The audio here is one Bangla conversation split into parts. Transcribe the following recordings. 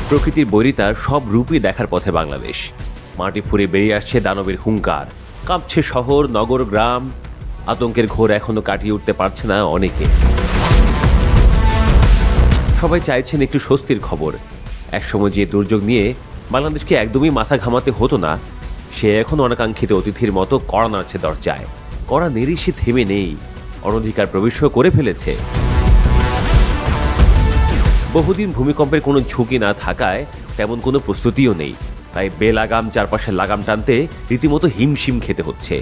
প্রকৃতির বৈরিতা সব রূপই দেখার পথে বাংলাদেশ। মাটি ফুঁড়ে বেরিয়ে আসছে দানবের হুঙ্কার, কাঁপছে শহর, নগর, গ্রাম। আতঙ্কের ঘোর এখনো কাটিয়ে উঠতে পারছে না অনেকে। সবাই চাইছেন একটু স্বস্তির খবর। একসময় যে দুর্যোগ নিয়ে বাংলাদেশকে একদমই মাথা ঘামাতে হতো না, সে এখন অনাকাঙ্ক্ষিত অতিথির মতো কড়া নাড়ছে দরজায়। কড়া নেড়ে সে থেমে নেই, অনধিকার প্রবেশও করে ফেলেছে। বহুদিন ভূমিকম্পের কোনো ঝুঁকি না থাকায় তেমন কোনো প্রস্তুতিও নেই, তাই বেলাগাম চারপাশে লাগাম টানতে রীতিমতো হিমশিম খেতে হচ্ছে।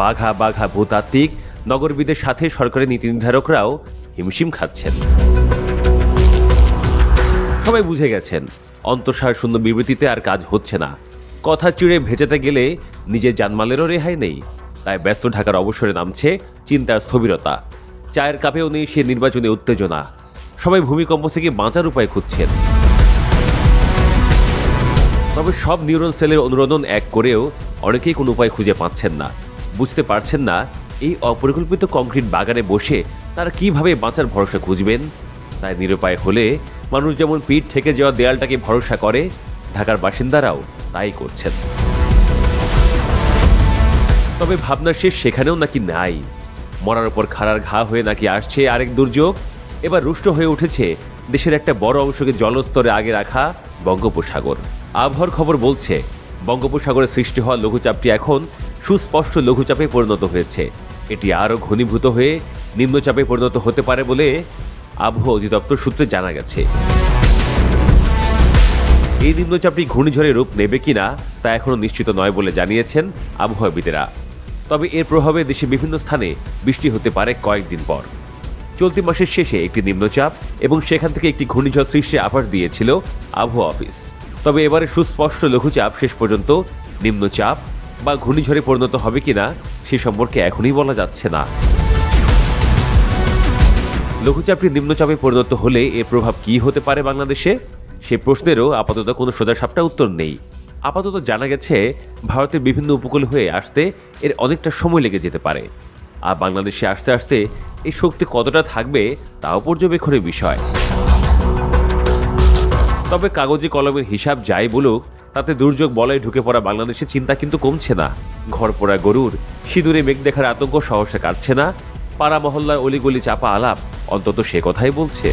বাঘা বাঘা ভূতাত্ত্বিক, নগরবিদের সাথে সরকারি নীতি নির্ধারকরাও হিমশিম খাচ্ছেন। সবাই বুঝে গেছেন অন্তঃসার শূন্য বিবৃতিতে আর কাজ হচ্ছে না। কথা চিড়ে ভেজাতে গেলে নিজের জানমালেরও রেহাই নেই। তাই ব্যস্ত ঢাকার অবসরে নামছে চিন্তার স্থবিরতা। চায়ের কাপেও নেই সে নির্বাচনী উত্তেজনা। সবাই ভূমিকম্প থেকে বাঁচার উপায় খুঁজছেন। তবে সব নিউরন সেলের অনুরোধন এক করেও অনেকেই কোনো উপায় খুঁজে পাচ্ছেন না। বুঝতে পারছেন না এই অপরিকল্পিত কংক্রিট বাগানে বসে তারা কিভাবে বাঁচার ভরসা খুঁজবেন। তাই নিরুপায় হলে মানুষ যেমন পিঠ থেকে যাওয়া দেয়ালটাকে ভরসা করে, ঢাকার বাসিন্দারাও তাই করছেন। তবে ভাবনার শেষ সেখানেও নাকি নাই। মরার উপর খাড়ার ঘা হয়ে নাকি আসছে আরেক দুর্যোগ। এবার রুষ্ট হয়ে উঠেছে দেশের একটা বড় অংশকে জলস্তরে আগে রাখা বঙ্গোপসাগর। আবহাওয়ার খবর বলছে বঙ্গোপসাগরে সৃষ্টি হওয়া লঘুচাপটি এখন সুস্পষ্ট লঘুচাপে পরিণত হয়েছে। এটি আরও ঘনীভূত হয়ে নিম্নচাপে পরিণত হতে পারে বলে আবহাওয়া অধিদপ্তর সূত্রে জানা গেছে। এই নিম্নচাপটি ঘূর্ণিঝড়ের রূপ নেবে কিনা তা এখনও নিশ্চিত নয় বলে জানিয়েছেন আবহাওয়াবিদেরা। তবে এর প্রভাবে দেশে বিভিন্ন স্থানে বৃষ্টি হতে পারে কয়েকদিন পর। চলতি মাসের শেষে একটি নিম্নচাপ এবং সেখান থেকে একটি ঘূর্ণিঝড় সৃষ্টির আভাস দিয়েছিল আবহাওয়া অফিস। তবে এবারে সুস্পষ্ট লঘুচাপ শেষ পর্যন্ত নিম্নচাপ বা ঘূর্ণিঝড়ে পরিণত হবে কিনা সে সম্পর্কে এখনই বলা যাচ্ছে না। লঘুচাপটি নিম্নচাপে পরিণত হলে এর প্রভাব কি হতে পারে বাংলাদেশে, সে প্রশ্নেরও আপাতত কোনো সোজাসাপটা উত্তর নেই। আপাতত জানা গেছে ভারতের বিভিন্ন উপকূল হয়ে আসতে এর অনেকটা সময় লেগে যেতে পারে। আর বাংলাদেশে আসতে আসতে এই শক্তি কতটা থাকবে তাও পর্যবেক্ষণের বিষয়। তবে কাগজে কলমের হিসাব যাই বলুক, তাতে দুর্যোগ বলয়ে ঢুকে পড়া বাংলাদেশের চিন্তা কিন্তু কমছে না। ঘর পোড়া গরুর সিঁদুরে মেঘ দেখার আতঙ্ক সহসা কাটছে না। পাড়া মহল্লার অলিগলি চাপা আলাপ অন্তত সে কথাই বলছে।